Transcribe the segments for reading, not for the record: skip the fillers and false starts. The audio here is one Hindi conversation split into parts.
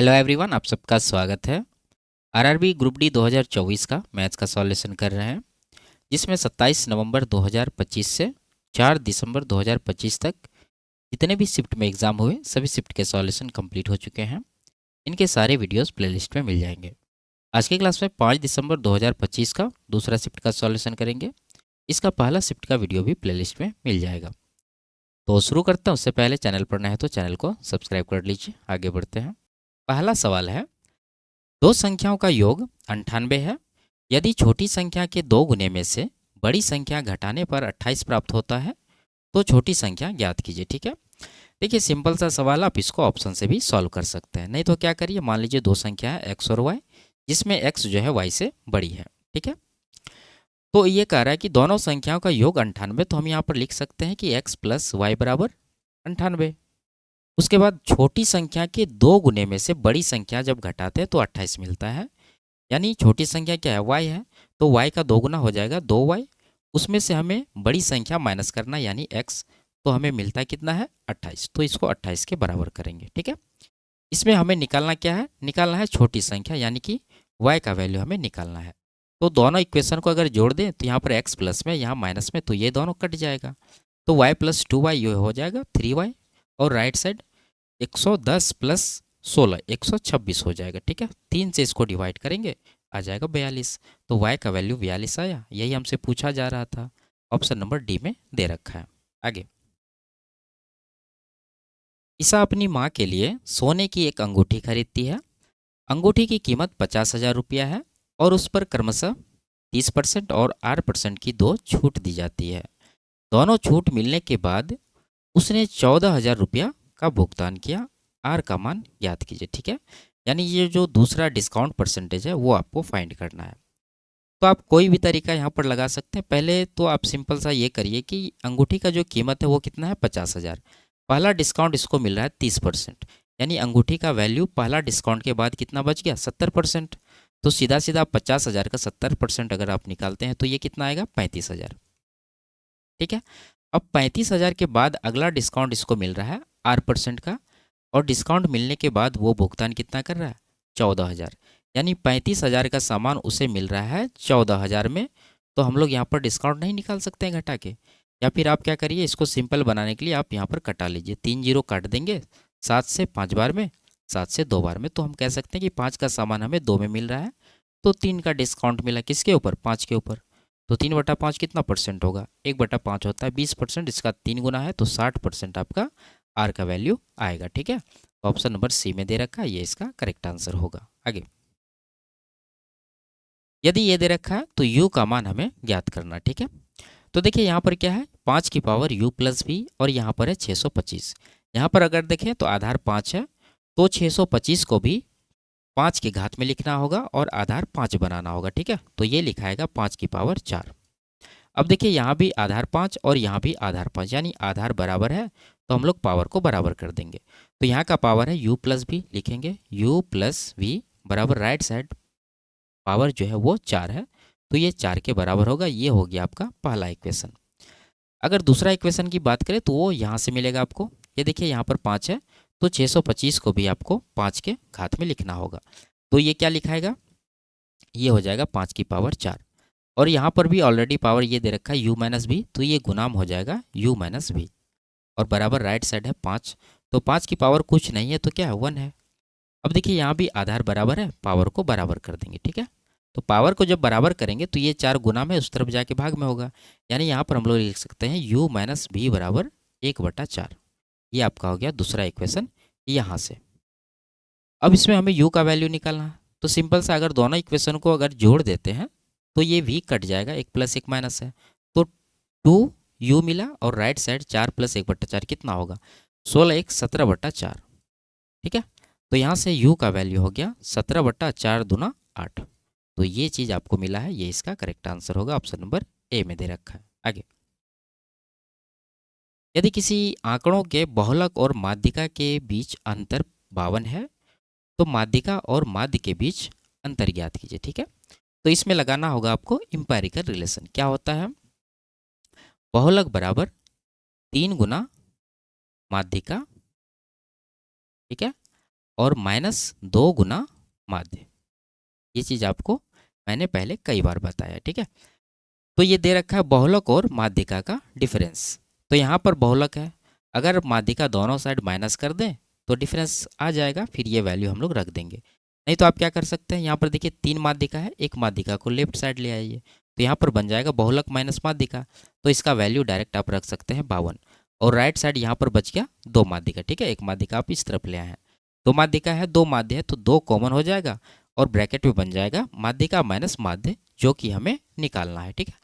हेलो एवरीवन, आप सबका स्वागत है। आरआरबी ग्रुप डी 2024 का मैथ्स का सॉल्यूशन कर रहे हैं, जिसमें 27 नवंबर 2025 से 4 दिसंबर 2025 तक जितने भी शिफ्ट में एग्ज़ाम हुए सभी शिफ्ट के सॉल्यूशन कंप्लीट हो चुके हैं। इनके सारे वीडियोस प्लेलिस्ट में मिल जाएंगे। आज की क्लास में 5 दिसंबर 2025 का दूसरा शिफ्ट का सॉल्यूशन करेंगे। इसका पहला शिफ्ट का वीडियो भी प्लेलिस्ट में मिल जाएगा। तो शुरू करते हैं। उससे पहले चैनल पर नए हैं तो चैनल को सब्सक्राइब कर लीजिए। आगे बढ़ते हैं। पहला सवाल है, दो संख्याओं का योग 98 है। यदि छोटी संख्या के दो गुने में से बड़ी संख्या घटाने पर 28 प्राप्त होता है तो छोटी संख्या ज्ञात कीजिए। ठीक है, देखिए सिंपल सा सवाल, आप इसको ऑप्शन से भी सॉल्व कर सकते हैं। नहीं तो क्या करिए, मान लीजिए दो संख्या है एक्स और वाई, जिसमें एक्स जो है वाई से बड़ी है। ठीक है, तो ये कह रहा है कि दोनों संख्याओं का योग 98, तो हम यहाँ पर लिख सकते हैं कि एक्स प्लस वाई बराबर 98। उसके बाद छोटी संख्या के दो गुने में से बड़ी संख्या जब घटाते हैं तो 28 मिलता है। यानी छोटी संख्या क्या है, y है, तो y का दो गुना हो जाएगा 2y। उसमें से हमें बड़ी संख्या माइनस करना यानी x, तो हमें मिलता है कितना है 28। तो इसको 28 के बराबर करेंगे। ठीक है, इसमें हमें निकालना क्या है, निकालना है छोटी संख्या यानी कि y का वैल्यू हमें निकालना है। तो दोनों इक्वेशन को अगर जोड़ दें तो यहाँ पर x प्लस में, यहाँ माइनस में, तो ये दोनों कट जाएगा। तो y प्लस 2y ये हो जाएगा 3y, और राइट साइड 110 प्लस 16 126 हो जाएगा। ठीक है, 3 से इसको डिवाइड करेंगे, आ जाएगा 42। तो y का वैल्यू 42 आया। यही हमसे पूछा जा रहा था। ऑप्शन नंबर डी में दे रखा है। आगे, ईसा अपनी माँ के लिए सोने की एक अंगूठी खरीदती है। अंगूठी की कीमत 50,000 रुपया है और उस पर क्रमशः 30% और 8% की दो छूट दी जाती है। दोनों छूट मिलने के बाद उसने 14,000 रुपया का भुगतान किया। आर का मान ज्ञात कीजिए। ठीक है, यानी ये जो दूसरा डिस्काउंट परसेंटेज है वो आपको फाइंड करना है। तो आप कोई भी तरीका यहाँ पर लगा सकते हैं। पहले तो आप सिंपल सा ये करिए कि अंगूठी का जो कीमत है वो कितना है 50,000। पहला डिस्काउंट इसको मिल रहा है 30%, यानी अंगूठी का वैल्यू पहला डिस्काउंट के बाद कितना बच गया 70%। तो सीधा सीधा 50,000 का 70% अगर आप निकालते हैं तो ये कितना आएगा 35,000। ठीक है, अब 35,000 के बाद अगला डिस्काउंट इसको मिल रहा है 8% का, और डिस्काउंट मिलने के बाद वो भुगतान कितना कर रहा है 14,000। यानी 35,000 का सामान उसे मिल रहा है 14,000 में। तो हम लोग यहाँ पर डिस्काउंट नहीं निकाल सकते हैं घटा के, या फिर आप क्या करिए, इसको सिंपल बनाने के लिए आप यहाँ पर कटा लीजिए। 3 जीरो काट देंगे 7 से 5 बार में, 7 से 2 बार में, तो हम कह सकते हैं कि 5 का सामान हमें 2 में मिल रहा है। तो 3 का डिस्काउंट मिला किसके ऊपर, 5 के ऊपर। तो 3/5 कितना परसेंट होगा, 1/5 होता है 20%। इसका 3 गुना है तो 60% आपका आर का वैल्यू आएगा। ठीक है, तो ऑप्शन नंबर सी में दे रखा है, ये इसका करेक्ट आंसर होगा। आगे, यदि ये दे रखा है तो u का मान हमें ज्ञात करना। ठीक है, तो देखिए यहाँ पर क्या है, 5 की पावर u प्लस वी, और यहाँ पर है 625। यहाँ पर अगर देखें तो आधार 5 है, तो 625 को भी 5 की घात में लिखना होगा और आधार 5 बनाना होगा। ठीक है, तो ये लिखाएगा 5 की पावर 4। अब देखिए यहाँ भी आधार 5 और यहाँ भी आधार 5, यानी आधार बराबर है, तो हम लोग पावर को बराबर कर देंगे। तो यहाँ का पावर है u प्लस वी, लिखेंगे u प्लस वी बराबर राइट साइड पावर जो है वो 4 है, तो ये 4 के बराबर होगा। ये हो गया आपका पहला इक्वेशन। अगर दूसरा इक्वेशन की बात करें तो वो यहाँ से मिलेगा आपको। ये देखिए यहाँ पर 5 है, तो 625 को भी आपको 5 के घात में लिखना होगा। तो ये क्या लिखाएगा, ये हो जाएगा 5 की पावर 4। और यहाँ पर भी ऑलरेडी पावर ये दे रखा है u माइनस भी, तो ये गुनाम हो जाएगा u माइनस भी, और बराबर राइट साइड है 5। तो 5 की पावर कुछ नहीं है तो क्या है 1 है। अब देखिए यहाँ भी आधार बराबर है, पावर को बराबर कर देंगे। ठीक है, तो पावर को जब बराबर करेंगे तो ये 4 गुना में उस तरफ जाके भाग में होगा, यानी यहाँ पर हम लोग लिख सकते हैं u माइनस भी बराबर 1/4। ये आपका हो गया दूसरा इक्वेशन यहाँ से। अब इसमें हमें u का वैल्यू निकालना है, तो सिंपल सा अगर दोनों इक्वेशन को अगर जोड़ देते हैं तो ये v कट जाएगा, 1 प्लस 1 माइनस है, तो 2u मिला, और राइट साइड 4 प्लस 1/4 कितना होगा 16 1 17/4। ठीक है, तो यहाँ से u का वैल्यू हो गया 17/4 दूना 8। तो ये चीज़ आपको मिला है, ये इसका करेक्ट आंसर होगा। ऑप्शन नंबर ए में दे रखा है। आगे, यदि किसी आंकड़ों के बहुलक और माध्यिका के बीच अंतर 52 है तो माध्यिका और माध्य के बीच अंतर ज्ञात कीजिए। ठीक है, तो इसमें लगाना होगा आपको इंपेरिकल रिलेशन। क्या होता है, बहुलक बराबर 3 गुना माध्यिका। ठीक है, और -2 गुना माध्य। ये चीज़ आपको मैंने पहले कई बार बताया, ठीक है। तो ये दे रखा है बहुलक और माध्यिका का डिफरेंस। तो यहाँ पर बहुलक है, अगर माध्यिका दोनों साइड माइनस कर दें तो डिफरेंस आ जाएगा, फिर ये वैल्यू हम लोग रख देंगे। नहीं तो आप क्या कर सकते हैं, यहाँ पर देखिए 3 माध्यिका है, एक माध्यिका को लेफ्ट साइड ले आइए, तो यहाँ पर बन जाएगा बहुलक माइनस माध्यिका। तो इसका वैल्यू डायरेक्ट आप रख सकते हैं 52। और राइट साइड यहाँ पर बच गया 2 माध्यिका, ठीक है। एक माध्यिका आप इस तरफ ले आए हैं, 2 माध्यिका है, 2 माध्य है, तो 2 कॉमन हो जाएगा और ब्रैकेट में बन जाएगा माध्यिका माइनस माध्य, जो कि हमें निकालना है, ठीक है।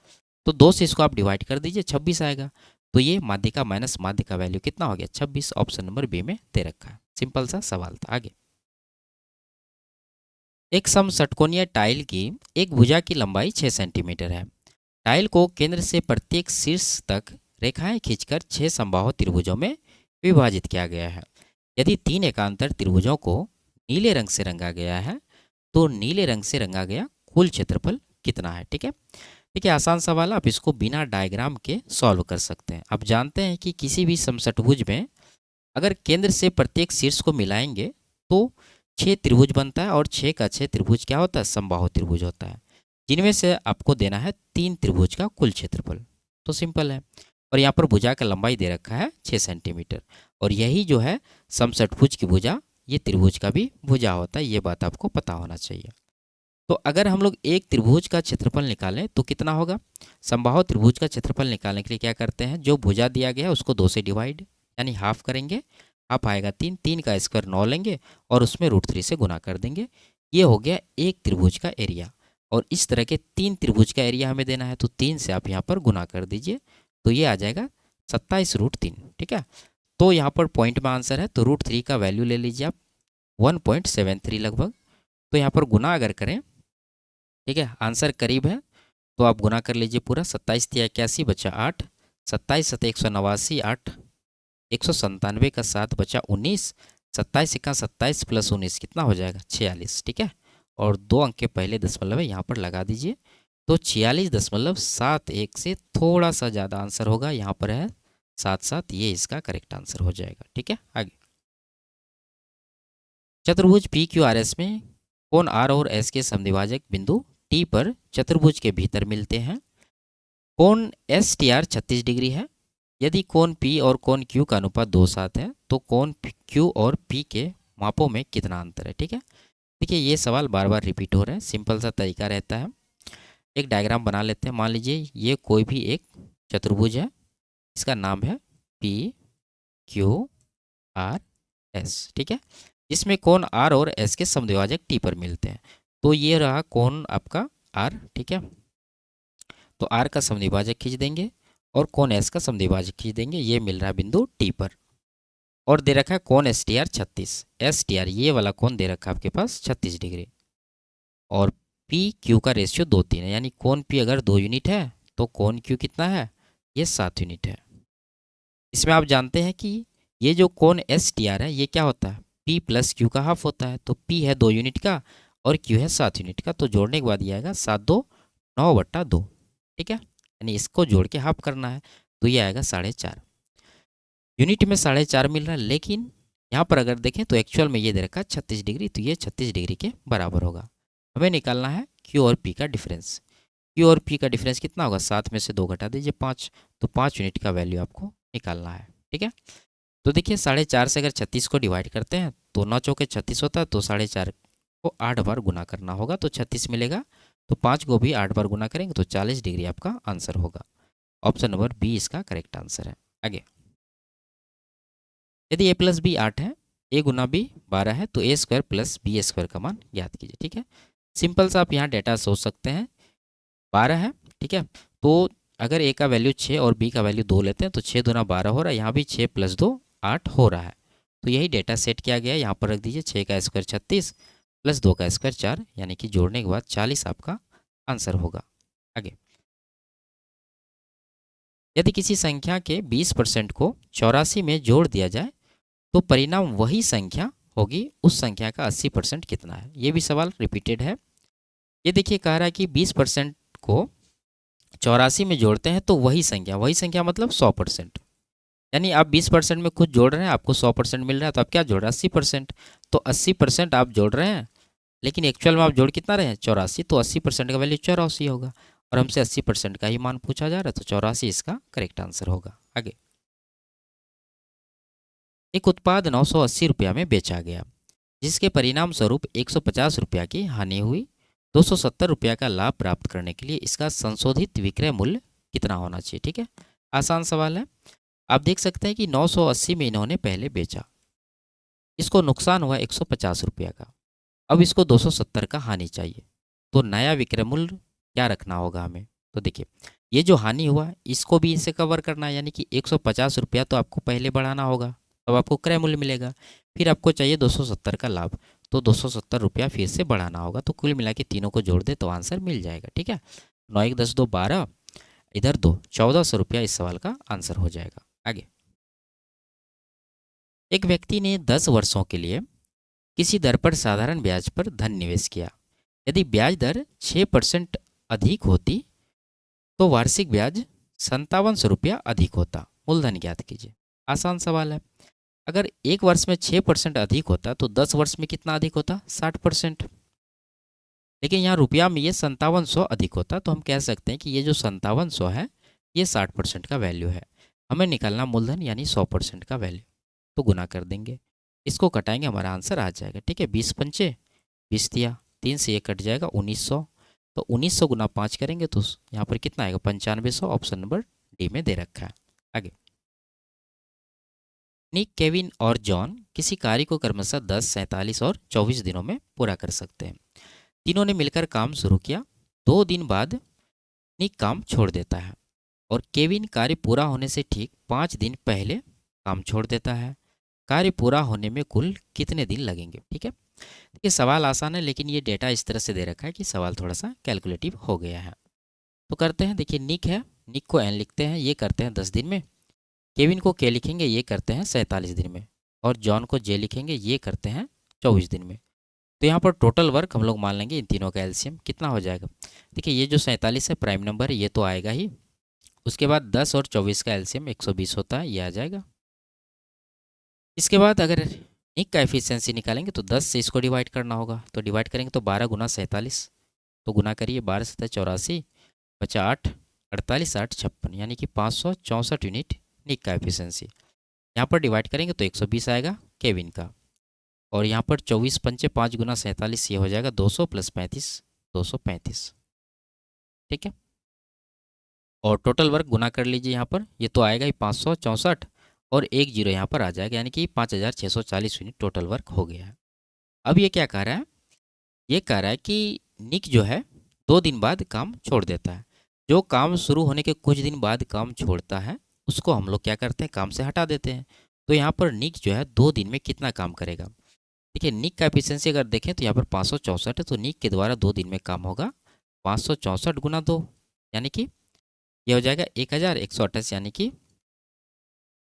तो 2 से इसको आप डिवाइड कर दीजिए, 26 आएगा। तो ये माध्यिका माइनस माध्य का वैल्यू कितना हो गया, 26। ऑप्शन नंबर बी में दे रखा है। सिंपल सा सवाल था। आगे, एक समषटकोणीय टाइल की एक भुजा की लंबाई 6 सेंटीमीटर है। टाइल को केंद्र से प्रत्येक शीर्ष तक रेखाएं खींचकर 6 समबाहु त्रिभुजों में विभाजित किया गया है। यदि 3 एकांतर त्रिभुजों को नीले रंग से रंगा गया है तो नीले रंग से रंगा गया कुल क्षेत्रफल कितना है, ठीक है। देखिए आसान सवाल है, आप इसको बिना डायग्राम के सॉल्व कर सकते हैं। आप जानते हैं कि किसी भी समषटभुज में अगर केंद्र से प्रत्येक शीर्ष को मिलाएंगे तो 6 त्रिभुज बनता है, और 6 का 6 त्रिभुज क्या होता है, समबाहु त्रिभुज होता है, जिनमें से आपको देना है 3 त्रिभुज का कुल क्षेत्रफल। तो सिंपल है। और यहाँ पर भुजा का लंबाई दे रखा है 6 सेंटीमीटर, और यही जो है समषटभुज की भुजा, ये त्रिभुज का भी भुजा होता है, ये बात आपको पता होना चाहिए। तो अगर हम लोग एक त्रिभुज का क्षेत्रफल निकालें तो कितना होगा, समबाहु त्रिभुज का क्षेत्रफल निकालने के लिए क्या करते हैं, जो भुजा दिया गया है उसको 2 से डिवाइड यानी हाफ करेंगे, हाफ आएगा 3, 3 का स्क्वायर 9 लेंगे और उसमें √3 से गुना कर देंगे। ये हो गया एक त्रिभुज का एरिया, और इस तरह के 3 त्रिभुज का एरिया हमें देना है, तो 3 से आप यहाँ पर गुना कर दीजिए, तो ये आ जाएगा 27√3, ठीक है। तो यहाँ पर पॉइंट में आंसर है, तो √3 का वैल्यू ले लीजिए आप 1.73 लगभग। तो यहाँ पर गुना अगर करें, ठीक है, आंसर करीब है, तो आप गुना कर लीजिए पूरा। 27 × 81 बचा 8, 27 × 189 8, 197 का 7 बचा 19, 27 × 27 + 19 कितना हो जाएगा 46, ठीक है। और 2 अंक के पहले दशमलव है यहाँ पर लगा दीजिए, तो 46.71 से थोड़ा सा ज़्यादा आंसर होगा, यहाँ पर है 7 ये इसका करेक्ट आंसर हो जाएगा, ठीक है। आगे, चतुर्भुज पी क्यू आर एस में कोण आर और एस के समद्विभाजक बिंदु टी पर चतुर्भुज के भीतर मिलते हैं। कोण एस टी आर 36 डिग्री है। यदि कोण पी और कोण क्यू का अनुपात 2:7 है तो कोण क्यू और पी के मापों में कितना अंतर है, ठीक है। देखिए ये सवाल बार बार रिपीट हो रहा है, सिंपल सा तरीका रहता है। एक डायग्राम बना लेते हैं। मान लीजिए ये कोई भी एक चतुर्भुज है, इसका नाम है पी क्यू आर एस, ठीक है, जिसमें कोण आर और एस के समद्विभाजक टी पर मिलते हैं। तो ये रहा कोण आपका आर, ठीक है। तो आर का समद्विभाजक खींच देंगे और कोण एस का समद्विभाजक खींच देंगे, ये मिल रहा है बिंदु टी पर। और दे रखा है कोण S T R 36, S T R ये वाला कोण दे रखा है आपके पास 36 डिग्री, और पी क्यू का रेशियो 2:3 है, यानी कोण पी अगर 2 यूनिट है तो कोण क्यू कितना है, ये 7 यूनिट है। इसमें आप जानते हैं कि ये जो कोण एस टी आर है ये क्या होता है, पी प्लस क्यू का हाफ होता है। तो पी है 2 यूनिट का और क्यू है 7 यूनिट का, तो जोड़ने के बाद ये आएगा 7 2 9/2, ठीक है, यानी इसको जोड़ के हाफ करना है, तो ये आएगा 4.5 यूनिट में 4.5 मिल रहा है। लेकिन यहाँ पर अगर देखें तो एक्चुअल में ये दे रखा है 36 डिग्री, तो ये 36 डिग्री के बराबर होगा। हमें निकालना है क्यू और पी का डिफरेंस। क्यू और पी का डिफरेंस कितना होगा, 7 में से 2 घटा दीजिए 5, तो 5 यूनिट का वैल्यू आपको निकालना है, ठीक है। तो देखिए 4.5 से अगर 36 को डिवाइड करते हैं तो 9 चौके 36 होता है, तो 4.5 को 8 बार गुना करना होगा तो 36 मिलेगा। तो 5 को भी 8 बार गुना करेंगे तो 40 डिग्री आपका आंसर होगा। ऑप्शन नंबर बी इसका करेक्ट आंसर है। आगे, यदि ए प्लस बी 8 है, ए गुना बी 12 है, तो ए स्क्वायर प्लस बी स्क्वायर का मान ज्ञात कीजिए, ठीक है। सिंपल सा आप यहाँ डेटा सोच सकते हैं, 12 है, ठीक है। तो अगर ए का वैल्यू 6 और बी का वैल्यू 2 लेते हैं तो 6 दूना 12 हो रहा है, यहाँ भी 6 + 2 8 हो रहा है। तो यही डेटा सेट किया गया है, यहाँ पर रख दीजिए 6 का स्क्वायर 36 + 2 का स्क्वायर 4, यानी कि जोड़ने के बाद 40 आपका आंसर होगा। आगे, यदि किसी संख्या के 20% को 84 में जोड़ दिया जाए तो परिणाम वही संख्या होगी, उस संख्या का 80% कितना है। ये भी सवाल रिपीटेड है। ये देखिए कह रहा है कि 20% को 84 में जोड़ते हैं तो वही संख्या मतलब 100%। यानी आप 20% में खुद जोड़ रहे हैं, आपको 100% मिल रहा है, तो आप क्या जोड़ रहे हैं 80%। तो 80% आप जोड़ रहे हैं, लेकिन एक्चुअल में आप जोड़ कितना रहे हैं 84, तो 80% का वैल्यू 84 होगा। और हमसे 80% का ही मान पूछा जा रहा है, तो 84 इसका करेक्ट आंसर होगा। आगे, एक उत्पाद 980 रुपया में बेचा गया, जिसके परिणाम स्वरूप 150 रुपया की हानि हुई। 270 रुपया का लाभ प्राप्त करने के लिए इसका संशोधित विक्रय मूल्य कितना होना चाहिए। ठीक है, आसान सवाल है। आप देख सकते हैं कि 980 में इन्होंने पहले बेचा, इसको नुकसान हुआ 150 रुपया का, अब इसको 270 का हानि चाहिए, तो नया विक्रय मूल्य क्या रखना होगा हमें। तो देखिए, ये जो हानि हुआ इसको भी इसे कवर करना है, यानी कि 150 रुपया तो आपको पहले बढ़ाना होगा, तब आपको क्रय मूल्य मिलेगा। फिर आपको चाहिए 270 का लाभ, तो 270 रुपया फिर से बढ़ाना होगा। तो कुल मिला के तीनों को जोड़ दे तो आंसर मिल जाएगा। ठीक है, 9 1 10 2 12, इधर 2 1400 रुपया इस सवाल का आंसर हो जाएगा। आगे, एक व्यक्ति ने 10 वर्षों के लिए किसी दर पर साधारण ब्याज पर धन निवेश किया। यदि ब्याज दर 6% अधिक होती तो वार्षिक ब्याज 5700 रुपया अधिक होता। मूलधन ज्ञात कीजिए। आसान सवाल है। अगर एक वर्ष में 6% अधिक होता तो 10 वर्ष में कितना अधिक होता 60%। लेकिन यहाँ रुपया में ये 5700 अधिक होता, तो हम कह सकते हैं कि ये जो 5700 है ये 60% का वैल्यू है। हमें निकालना मूलधन यानी 100% का वैल्यू, तो गुना कर देंगे, इसको कटाएंगे, हमारा आंसर आ जाएगा। ठीक है, 20 पंचे 20 दिया, 3 से ये कट जाएगा 1900, तो 1900 गुना 5 करेंगे तो यहाँ पर कितना आएगा 9500। ऑप्शन नंबर डी में दे रखा है। आगे, निक, केविन और जॉन किसी कार्य को क्रमशः 10, 47 और 24 दिनों में पूरा कर सकते हैं। तीनों ने मिलकर काम शुरू किया। 2 दिन बाद निक काम छोड़ देता है और केविन कार्य पूरा होने से ठीक 5 दिन पहले काम छोड़ देता है। कार्य पूरा होने में कुल कितने दिन लगेंगे। ठीक है, ये सवाल आसान है, लेकिन ये डेटा इस तरह से दे रखा है कि सवाल थोड़ा सा कैलकुलेटिव हो गया है। तो करते हैं, देखिए निक है, निक को एन लिखते हैं, ये करते हैं 10 दिन में। केविन को के लिखेंगे, ये करते हैं 47 दिन में। और जॉन को जे लिखेंगे, ये करते हैं 24 दिन में। तो यहाँ पर टोटल वर्क हम लोग मान लेंगे इन तीनों का एलसीएम कितना हो जाएगा। देखिए, ये जो 47 है प्राइम नंबर है, ये तो आएगा ही। उसके बाद 10 और 24 का एलसीएम 120 होता है, ये आ जाएगा। इसके बाद अगर निक का एफिशिएंसी निकालेंगे तो 10 से इसको डिवाइड करना होगा, तो डिवाइड करेंगे तो 12 गुना 47, तो गुना करिए 12 से 84, बचा 8, 48 8 56, यानी कि 564 यूनिट निक का एफिशिएंसी। यहाँ पर डिवाइड करेंगे तो 120 आएगा केविन का, और यहाँ पर 24 पंचे 5 गुना 47, ये हो जाएगा 200 प्लस 35 235। ठीक है, और टोटल वर्क गुना कर लीजिए, यहाँ पर ये तो आएगा ही 564, और एक जीरो यहाँ पर आ जाएगा, यानी कि 5640 यूनिट टोटल वर्क हो गया है। अब ये क्या कह रहा है, ये कह रहा है कि निक जो है 2 दिन बाद काम छोड़ देता है। जो काम शुरू होने के कुछ दिन बाद काम छोड़ता है उसको हम लोग क्या करते हैं, काम से हटा देते हैं। तो यहाँ पर निक जो है 2 दिन में कितना काम करेगा। देखिए, निक का एफिशिएंसी अगर देखें तो यहाँ पर 564 है, तो निक के द्वारा 2 दिन में काम होगा 564 गुना 2, यानी कि ये हो जाएगा 1128, यानी कि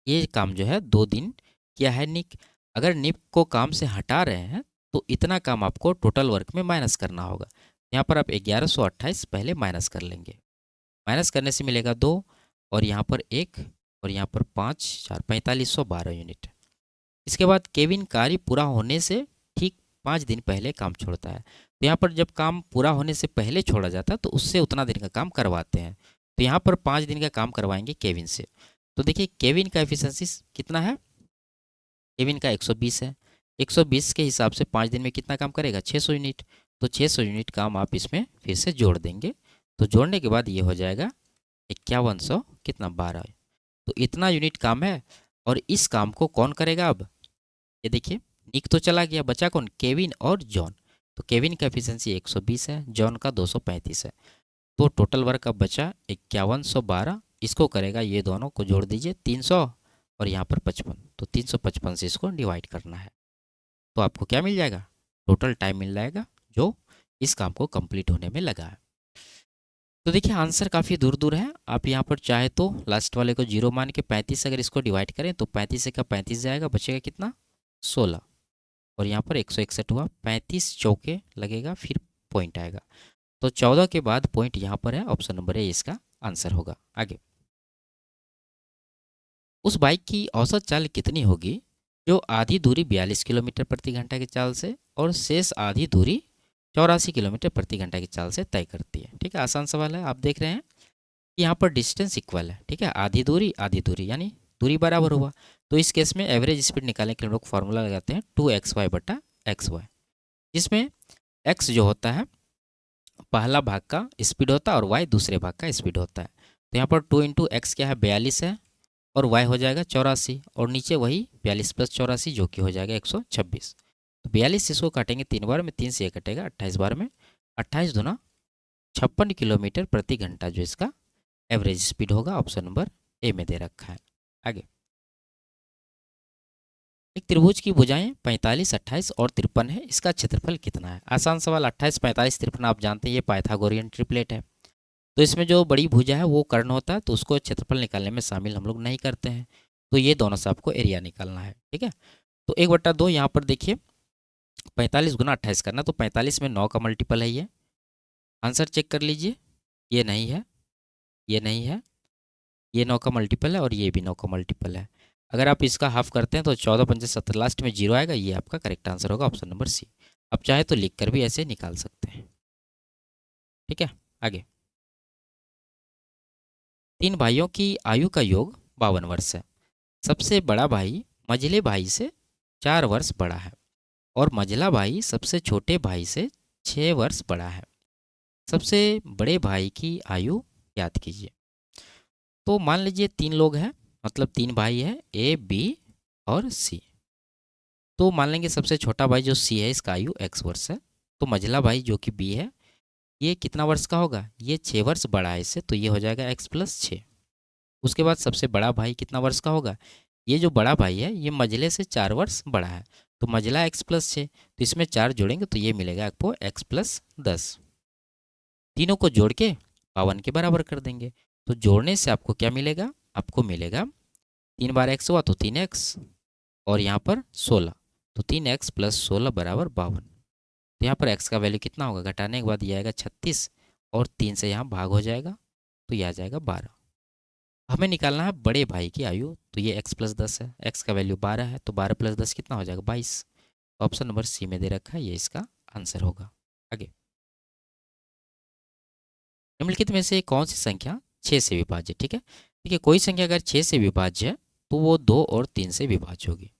ये काम जो है 2 दिन किया है निक। अगर निक को काम से हटा रहे हैं तो इतना काम आपको टोटल वर्क में माइनस करना होगा। यहाँ पर आप 1128 पहले माइनस कर लेंगे, माइनस करने से मिलेगा 2, और यहाँ पर 1, और यहाँ पर 5 4 4512 यूनिट। इसके बाद केविन कार्य पूरा होने से ठीक 5 दिन पहले काम छोड़ता है। तो यहाँ पर जब काम पूरा होने से पहले छोड़ा जाता है तो उससे उतना दिन का काम करवाते हैं। तो यहाँ पर 5 दिन का काम करवाएंगे केविन से। तो देखिए, केविन का एफिशिएंसी कितना है, केविन का 120 है। 120 के हिसाब से 5 दिन में कितना काम करेगा 600 यूनिट। तो 600 यूनिट काम आप इसमें फिर से जोड़ देंगे, तो जोड़ने के बाद ये हो जाएगा 5100 कितना 12। तो इतना यूनिट काम है, और इस काम को कौन करेगा अब, ये देखिए, निक तो चला गया, बचा कौन, केविन और जॉन। तो केविन का एफिशिएंसी 120 है, जॉन का 235 है, तो टोटल वर्क अब बचा 5112। इसको करेगा, ये दोनों को जोड़ दीजिए 300, और यहाँ पर 55, तो 355 से इसको डिवाइड करना है, तो आपको क्या मिल जाएगा, टोटल टाइम मिल जाएगा जो इस काम को कंप्लीट होने में लगा है। तो देखिए, आंसर काफ़ी दूर दूर है। आप यहाँ पर चाहे तो लास्ट वाले को जीरो मान के 35 अगर इसको डिवाइड करें तो 35 का 35 जाएगा, बचेगा कितना 16, और यहाँ पर 161 हुआ, 35 चौके लगेगा, फिर पॉइंट आएगा, तो 14 के बाद पॉइंट यहाँ पर है। ऑप्शन नंबर ए इसका आंसर होगा। आगे, उस बाइक की औसत चाल कितनी होगी जो आधी दूरी 42 किलोमीटर प्रति घंटा की चाल से और शेष आधी दूरी 84 किलोमीटर प्रति घंटा की चाल से तय करती है। ठीक है, आसान सवाल है। आप देख रहे हैं कि यहाँ पर डिस्टेंस इक्वल है। ठीक है, आधी दूरी यानी दूरी बराबर हुआ। तो इस केस में एवरेज स्पीड निकालने के लिए हम लोग फॉर्मूला लगाते हैं 2xy बटा XY, जिसमें x जो होता है पहला भाग का स्पीड होता है और y दूसरे भाग का स्पीड होता है। तो यहाँ पर 2 इंटू एक्स क्या है 42 है और y हो जाएगा 84 और नीचे वही 42 प्लस 84 जो कि हो जाएगा 126। तो 42 इसको काटेंगे 3 बार में, 3 से ये कटेगा 28 बार में, 28 दूना 56 किलोमीटर प्रति घंटा जो इसका एवरेज स्पीड होगा। ऑप्शन नंबर ए में दे रखा है। आगे, एक त्रिभुज की भुजाएं 45, 28 और 53 है, इसका क्षेत्रफल कितना है? आसान सवाल। 28, 45, 53 आप जानते हैं ये पाइथागोरियन ट्रिपलेट है। तो इसमें जो बड़ी भुजा है वो कर्ण होता है, तो उसको क्षेत्रफल निकालने में शामिल हम लोग नहीं करते हैं। तो ये दोनों से आपको एरिया निकालना है। ठीक है, तो 1/2 यहाँ पर देखिए 45 गुना 28 करना, तो 45 में 9 का मल्टीपल है ये। आंसर चेक कर लीजिए, ये नहीं है, ये नहीं है, ये 9 का मल्टीपल है और ये भी 9 का मल्टीपल है। अगर आप इसका हाफ करते हैं तो 14 पंजे 70, लास्ट में 0 आएगा। ये आपका करेक्ट आंसर होगा, ऑप्शन नंबर सी। आप चाहे तो लिख कर भी ऐसे निकाल सकते हैं। ठीक है, आगे, 3 भाइयों की आयु का योग 52 वर्ष है। सबसे बड़ा भाई मझले भाई से 4 वर्ष बड़ा है और मझला भाई सबसे छोटे भाई से 6 वर्ष बड़ा है। सबसे बड़े भाई की आयु याद कीजिए। तो मान लीजिए 3 लोग हैं, मतलब 3 भाई हैं, ए बी और सी। तो मान लेंगे सबसे छोटा भाई जो सी है इसका आयु x वर्ष है। तो मझला भाई जो कि बी है ये कितना वर्ष का होगा? ये 6 वर्ष बड़ा है इससे, तो ये हो जाएगा x प्लस 6। उसके बाद सबसे बड़ा भाई कितना वर्ष का होगा? ये जो बड़ा भाई है ये मझले से 4 वर्ष बड़ा है, तो मझला x प्लस 6, तो इसमें 4 जोड़ेंगे तो ये मिलेगा आपको x प्लस 10। तीनों को जोड़ के 52 के बराबर कर देंगे। तो जोड़ने से आपको क्या मिलेगा? आपको मिलेगा 3 बार x हुआ तो 3x और यहाँ पर 16, तो 3x प्लस 16 बराबर 52। तो यहाँ पर x का वैल्यू कितना होगा? घटाने के बाद ये आएगा 36 और 3 से यहाँ भाग हो जाएगा, तो ये आ जाएगा 12। हमें निकालना है बड़े भाई की आयु, तो ये x प्लस 10 है, x का वैल्यू 12 है, तो 12 प्लस 10 कितना हो जाएगा? 22। ऑप्शन नंबर सी में दे रखा है, ये इसका आंसर होगा। आगे, निम्नलिखित में से कौन सी संख्या 6 से विभाज्य? ठीक है, देखिए कोई संख्या अगर 6 से विभाज्य है तो वो 2 और 3 से विभाज्य होगी।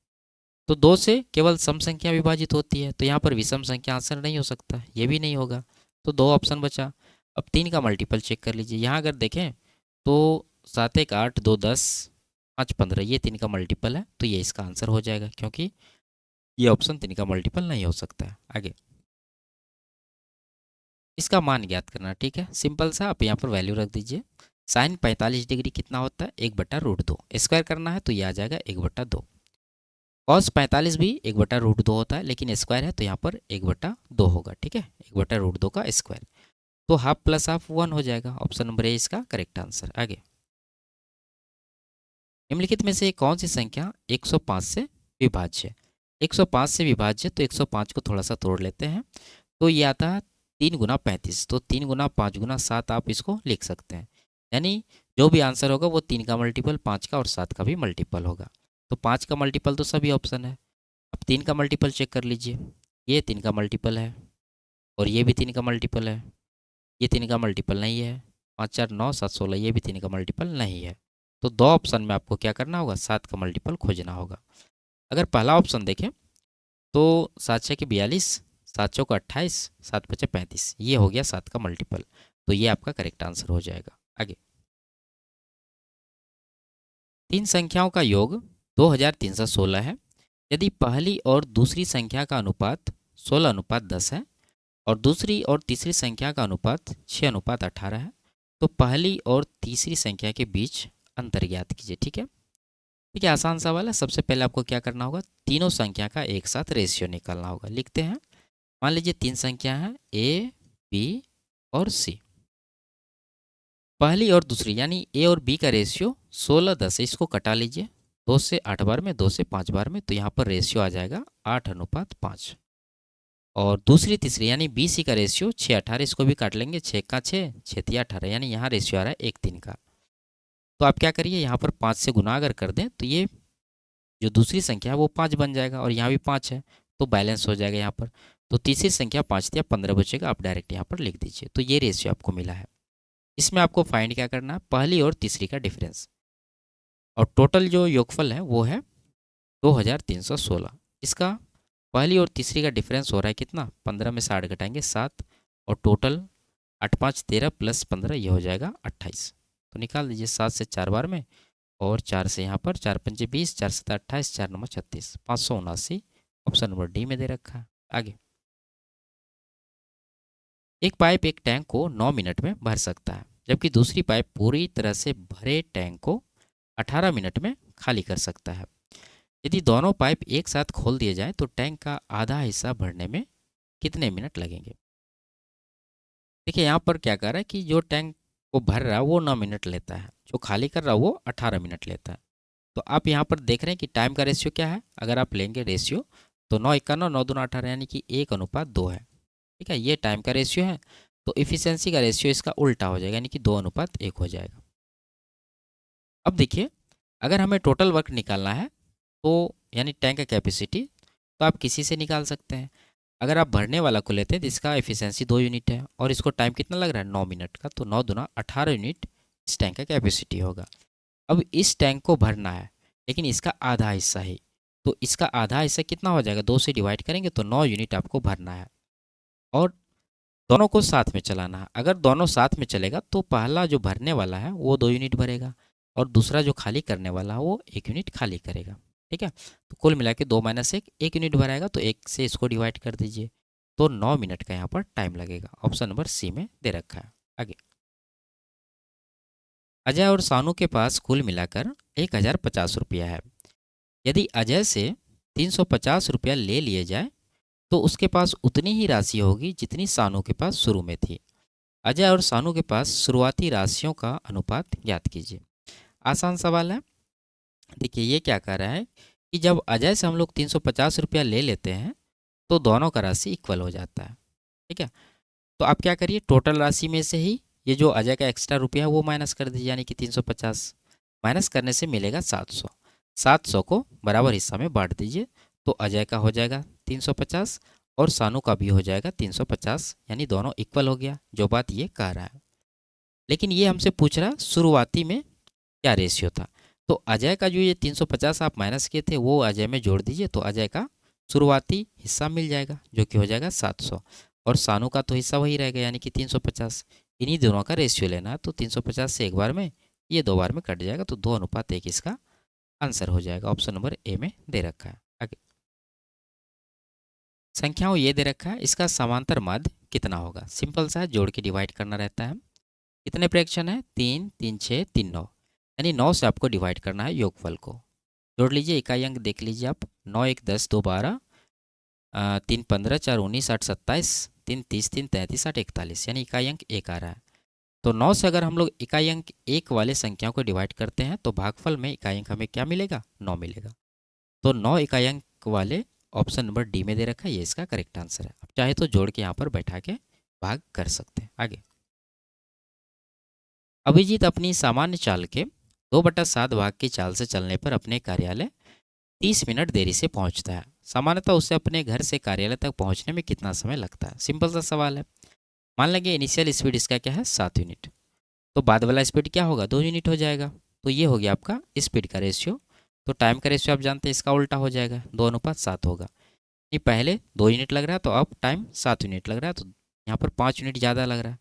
तो 2 से केवल सम संख्या विभाजित होती है, तो यहाँ पर विषम संख्या आंसर नहीं हो सकता, ये भी नहीं होगा। तो 2 ऑप्शन बचा। अब 3 का मल्टीपल चेक कर लीजिए। यहाँ अगर देखें तो 7 1 8 2 10 5 15 ये 3 का मल्टीपल है, तो ये इसका आंसर हो जाएगा, क्योंकि ये ऑप्शन 3 का मल्टीपल नहीं हो सकता है। आगे, इसका मान ज्ञात करना। ठीक है, सिंपल सा, आप यहाँ पर वैल्यू रख दीजिए। साइन 45 डिग्री कितना होता है? 1/√2। स्क्वायर करना है तो ये आ जाएगा 1/2। कॉस 45 भी 1/√2 होता है, लेकिन स्क्वायर है तो यहाँ पर 1/2 होगा। ठीक है, 1/√2 का स्क्वायर, तो हाफ प्लस हाफ 1 हो जाएगा। ऑप्शन नंबर ए इसका करेक्ट आंसर। आगे, निम्नलिखित में से कौन सी संख्या 105 से विभाज्य है? 105 से विभाज्य, तो 105 को थोड़ा सा तोड़ लेते हैं, तो ये आता है 3 गुना 35। तो 3 गुना 5 गुना 7 आप इसको लिख सकते हैं, यानी जो भी आंसर होगा वो 3 का मल्टीपल 5 का और 7 का भी मल्टीपल होगा। तो 5 का मल्टीपल तो सभी ऑप्शन है। अब 3 का मल्टीपल चेक कर लीजिए, ये 3 का मल्टीपल है और ये भी 3 का मल्टीपल है, ये 3 का मल्टीपल नहीं है। 5 4 9 7 16 ये भी 3 का मल्टीपल नहीं है। तो 2 ऑप्शन में आपको क्या करना होगा? 7 का मल्टीपल खोजना होगा। अगर पहला ऑप्शन देखें तो 7 6 की 42, 7 चौक 28, 7 5 35, ये हो गया 7 का मल्टीपल, तो ये आपका करेक्ट आंसर हो जाएगा। आगे, 3 संख्याओं का योग 2316 है। यदि पहली और दूसरी संख्या का अनुपात 16:10 है और दूसरी और तीसरी संख्या का अनुपात 6:18 है, तो पहली और तीसरी संख्या के बीच अंतर ज्ञात कीजिए। ठीक है, ठीक है, आसान सवाल है। सबसे पहले आपको क्या करना होगा? तीनों संख्या का एक साथ रेशियो निकालना होगा। लिखते हैं, मान लीजिए 3 संख्या हैं ए बी और सी। पहली और दूसरी यानी ए और बी का रेशियो 16:10 है, इसको कटा लीजिए 2 से 8 बार में, 2 से 5 बार में, तो यहाँ पर रेशियो आ जाएगा 8:5। और दूसरी तीसरी यानी बी सी का रेशियो 6 18, इसको भी काट लेंगे, 6 का 6 6 3 18, यानी यहाँ रेशियो आ रहा है 1 3 का। तो आप क्या करिए, यहाँ पर 5 से गुना अगर कर दें तो ये जो दूसरी संख्या है वो 5 बन जाएगा और यहाँ भी 5 है, तो बैलेंस हो जाएगा यहाँ पर। तो तीसरी संख्या 5 या 15 बचेगा, आप डायरेक्ट यहाँ पर लिख दीजिए। तो ये रेशियो आपको मिला है। इसमें आपको फाइंड क्या करना है, पहली और तीसरी का डिफरेंस, और टोटल जो योगफल है वो है 2316। इसका पहली और तीसरी का डिफरेंस हो रहा है कितना, 15 में 60 घटाएंगे 7, और टोटल 8 5 13 प्लस 15 ये हो जाएगा 28। तो निकाल दीजिए 7 से 4 बार में, और 4 से यहाँ पर 4 पंजे 20, 4 7 28, 4 9 36, 579। ऑप्शन नंबर डी में दे रखा है। आगे, एक पाइप एक टैंक को 9 मिनट में भर सकता है, जबकि दूसरी पाइप पूरी तरह से भरे टैंक को 18 मिनट में खाली कर सकता है। यदि दोनों पाइप एक साथ खोल दिए जाए तो टैंक का आधा हिस्सा भरने में कितने मिनट लगेंगे। देखिए यहाँ पर क्या कर रहा है कि जो टैंक को भर रहा है वो 9 मिनट लेता है, जो खाली कर रहा है वो 18 मिनट लेता है। तो आप यहाँ पर देख रहे हैं कि टाइम का रेशियो क्या है, अगर आप लेंगे रेशियो तो 9 51 9 दूना 18 यानी कि 1:2 है। ठीक है, ये टाइम का रेशियो है। तो इफिशियंसी का रेशियो इसका उल्टा हो जाएगा, यानी कि 2:1 हो जाएगा। अब देखिए, अगर हमें टोटल वर्क निकालना है तो यानी टैंक का कैपेसिटी, तो आप किसी से निकाल सकते हैं। अगर आप भरने वाला को लेते हैं तो इसका एफिशिएंसी 2 यूनिट है, और इसको टाइम कितना लग रहा है 9 मिनट का, तो 9 दूना 18 यूनिट इस टैंक का कैपेसिटी होगा। अब इस टैंक को भरना है, लेकिन इसका आधा हिस्सा है, तो इसका आधा हिस्सा कितना हो जाएगा, 2 से डिवाइड करेंगे तो 9 यूनिट आपको भरना है, और दोनों को साथ में चलाना है। अगर दोनों साथ में चलेगा तो पहला जो भरने वाला है वो 2 यूनिट भरेगा, और दूसरा जो खाली करने वाला है वो 1 यूनिट खाली करेगा। ठीक है, तो कुल मिला के 2 - 1 1 यूनिट भराएगा, तो 1 से इसको डिवाइड कर दीजिए, तो 9 मिनट का यहाँ पर टाइम लगेगा। ऑप्शन नंबर सी में दे रखा है। आगे, अजय और सानू के पास कुल मिलाकर 1050 रुपया है। यदि अजय से 350 रुपया ले लिए जाए तो उसके पास उतनी ही राशि होगी जितनी सानू के पास शुरू में थी। अजय और सानू के पास शुरुआती राशियों का अनुपात ज्ञात कीजिए। आसान सवाल है। देखिए ये क्या कह रहा है कि जब अजय से हम लोग 350 रुपया ले लेते हैं तो दोनों का राशि इक्वल हो जाता है। ठीक है, तो आप क्या करिए, टोटल राशि में से ही ये जो अजय का एक्स्ट्रा रुपया है वो माइनस कर दीजिए, यानी कि 350 माइनस करने से मिलेगा 700। 700 को बराबर हिस्सा में बांट दीजिए, तो अजय का हो जाएगा 350 और सानू का भी हो जाएगा 350, यानी दोनों इक्वल हो गया, जो बात ये कह रहा है। लेकिन ये हमसे पूछ रहा शुरुआती में क्या रेशियो था। तो अजय का जो ये 350 आप माइनस किए थे वो अजय में जोड़ दीजिए, तो अजय का शुरुआती हिस्सा मिल जाएगा जो कि हो जाएगा 700, और सानू का तो हिस्सा वही रहेगा यानी कि 350। इन्हीं दोनों का रेशियो लेना है, तो 350 से एक बार में, ये 2 बार में कट जाएगा, तो 2:1 इसका आंसर हो जाएगा। ऑप्शन नंबर ए में दे रखा है। आगे, संख्याओं ये दे रखा है, इसका समांतर माध्य कितना होगा। सिंपल सा है, जोड़ के डिवाइड करना रहता है। कितने फ्रैक्शन है, 3 3 6 3 9, यानी 9 से आपको डिवाइड करना है योगफल को। जोड़ लीजिए, इकाई अंक देख लीजिए आप, 9 1 10 2 12, 3 15 4 19 8 27, 3 30 3 33 8 41, यानी इकाई अंक 1 आ रहा है। तो 9 से अगर हम लोग इकाई अंक 1 वाले संख्याओं को डिवाइड करते हैं तो भागफल में इकाई अंक हमें क्या मिलेगा, 9 मिलेगा। तो 9 इकाई अंक वाले ऑप्शन नंबर डी में दे रखा है, ये इसका करेक्ट आंसर है। आप चाहे तो जोड़ के यहाँ पर बैठा के भाग कर सकते हैं। आगे, अभिजीत अपनी सामान्य चाल के 2/7 भाग की चाल से चलने पर अपने कार्यालय 30 मिनट देरी से पहुंचता है। सामान्यतः उसे अपने घर से कार्यालय तक पहुंचने में कितना समय लगता है। सिंपल सा सवाल है। मान लेंगे इनिशियल स्पीड इसका क्या है, 7 यूनिट, तो बाद वाला स्पीड क्या होगा, 2 यूनिट हो जाएगा। तो ये हो गया आपका स्पीड का रेशियो। तो टाइम का रेशियो आप जानते हैं इसका उल्टा हो जाएगा, 2:7 होगा। नहीं, पहले 2 यूनिट लग रहा है तो अब टाइम 7 यूनिट लग रहा है, तो यहाँ पर 5 यूनिट ज़्यादा लग रहा है।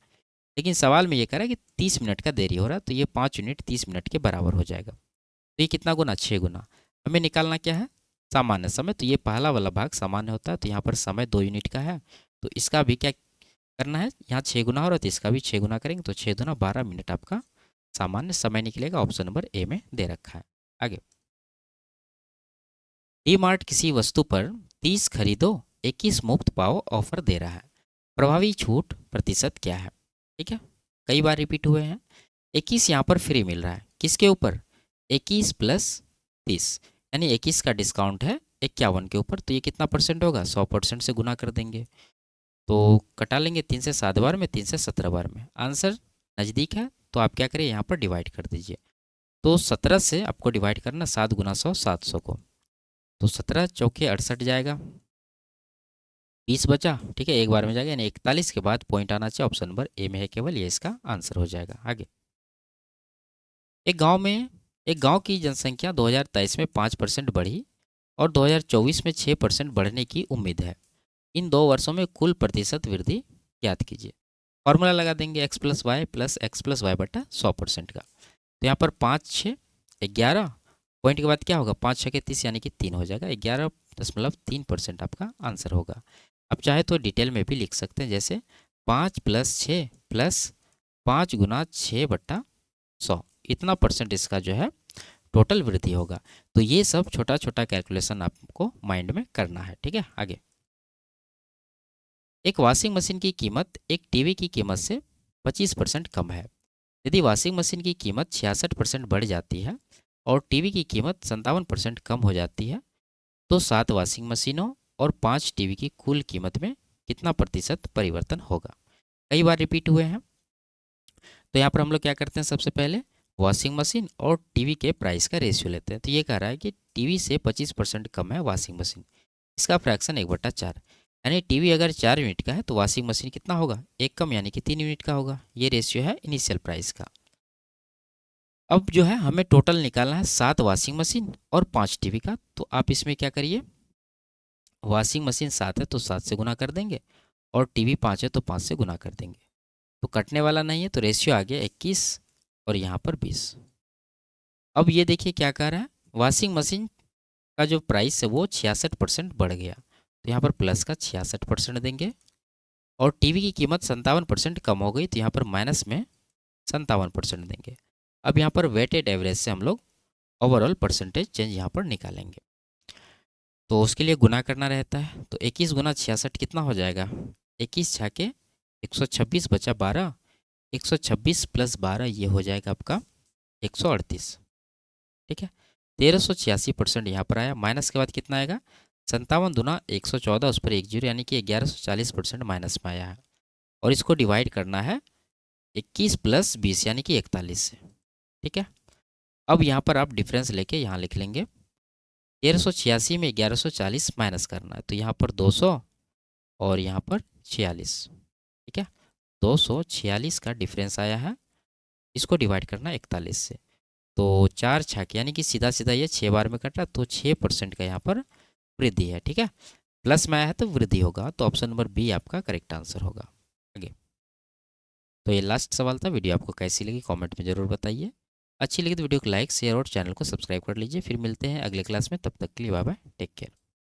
लेकिन सवाल में ये कह रहा है कि 30 मिनट का देरी हो रहा है, तो ये 5 यूनिट 30 मिनट के बराबर हो जाएगा। तो ये कितना गुना, 6 गुना। हमें निकालना क्या है, सामान्य समय। तो ये पहला वाला भाग सामान्य होता है, तो यहाँ पर समय 2 यूनिट का है, तो इसका भी क्या करना है, यहाँ 6 गुना हो रहा है तो इसका भी 6 गुना करेंगे, तो 6 दूना 12 मिनट आपका सामान्य समय निकलेगा। ऑप्शन नंबर ए में दे रखा है। आगे, डी मार्ट किसी वस्तु पर 30 खरीदो 21 मुफ्त पाओ ऑफर दे रहा है। प्रभावी छूट प्रतिशत क्या है। ठीक है, कई बार रिपीट हुए हैं। 21 यहाँ पर फ्री मिल रहा है, किसके ऊपर, 21 प्लस 30, यानी 21 का डिस्काउंट है 51 के ऊपर, तो ये कितना परसेंट होगा, 100% से गुना कर देंगे, तो कटा लेंगे 3 से 7 बार में, 3 से 17 बार में। आंसर नज़दीक है तो आप क्या करिए, यहाँ पर डिवाइड कर दीजिए, तो 17 से आपको डिवाइड करना 7 गुना 100 700 को, तो 17 चौके 68 जाएगा, 20 बचा, ठीक है, एक बार में जाएगा, यानी 41 के बाद पॉइंट आना चाहिए, ऑप्शन नंबर ए में है केवल, ये इसका आंसर हो जाएगा। आगे, एक गांव की जनसंख्या 2023 में 5% बढ़ी और 2024 में 6% बढ़ने की उम्मीद है। इन 2 वर्षों में कुल प्रतिशत वृद्धि ज्ञात कीजिए। फॉर्मूला लगा देंगे x+y बटा 100% का। तो यहाँ पर 5 6 11 पॉइंट के बाद क्या होगा, 5 6 के 30 यानी कि 3 हो जाएगा, 11.3% आपका आंसर होगा। अब चाहे तो डिटेल में भी लिख सकते हैं, जैसे 5 + 6 + 5 गुना 6 बटा 100, इतना परसेंट इसका जो है टोटल वृद्धि होगा। तो ये सब छोटा छोटा कैलकुलेशन आपको माइंड में करना है, ठीक है। आगे, एक वॉशिंग मशीन की कीमत एक टीवी की कीमत से 25% कम है। यदि वॉशिंग मशीन की कीमत 66% बढ़ जाती है और टीवी की कीमत 57% कम हो जाती है, तो 7 वॉशिंग मशीनों और 5 टीवी की कुल कीमत में कितना प्रतिशत परिवर्तन होगा। कई बार रिपीट हुए हैं, तो यहाँ पर हम लोग क्या करते हैं, सबसे पहले वॉशिंग मशीन और टीवी के प्राइस का रेशियो लेते हैं। तो ये कह रहा है कि टीवी से 25% कम है वॉशिंग मशीन, इसका फ्रैक्शन 1/4, यानी टीवी अगर 4 यूनिट का है तो वॉशिंग मशीन कितना होगा, एक कम, यानी कि 3 यूनिट का होगा। ये रेशियो है इनिशियल प्राइस का। अब जो है हमें टोटल निकालना है 7 वॉशिंग मशीन और 5 टीवी का। तो आप इसमें क्या करिए, वॉशिंग मशीन 7 है तो 7 से गुना कर देंगे और टीवी 5 है तो 5 से गुना कर देंगे। तो कटने वाला नहीं है, तो रेशियो आ गया 21 और यहाँ पर 20। अब ये देखिए क्या कह रहा है, वॉशिंग मशीन का जो प्राइस है वो 66% बढ़ गया, तो यहाँ पर प्लस का 66% देंगे, और टीवी की कीमत 57% कम हो गई, तो यहाँ पर माइनस में 57% देंगे। अब यहाँ पर वेटेड एवरेज से हम लोग ओवरऑल परसेंटेज चेंज यहाँ पर निकालेंगे। तो उसके लिए गुना करना रहता है, तो 21 गुना 66 कितना हो जाएगा, 21 छाके 126 बचा 12, 126 + 12 ये हो जाएगा आपका 138, ठीक है। 1386% यहाँ पर आया, माइनस के बाद कितना आएगा, 57 दूना 114, उस पर 1 जीरो, यानी कि 1140% माइनस में आया है। और इसको डिवाइड करना है 21 + 20 यानी कि 41 से, ठीक है। अब यहाँ पर आप डिफरेंस लेके यहाँ लिख लेंगे, 1386 में 1140 माइनस करना है, तो यहाँ पर 200 और यहाँ पर 46, ठीक है। 246 का डिफरेंस आया है, इसको डिवाइड करना है 41 से, तो 4 छाके यानी कि सीधा सीधा ये 6 बार में कटा, तो 6% का यहाँ पर वृद्धि है, ठीक है। प्लस में आया है तो वृद्धि होगा, तो ऑप्शन नंबर बी आपका करेक्ट आंसर होगा। आगे, तो ये लास्ट सवाल था। वीडियो आपको कैसी लगी कमेंट में ज़रूर बताइए। अच्छी लगी तो वीडियो को लाइक शेयर और चैनल को सब्सक्राइब कर लीजिए। फिर मिलते हैं अगले क्लास में, तब तक के लिए बाय बाय, टेक केयर।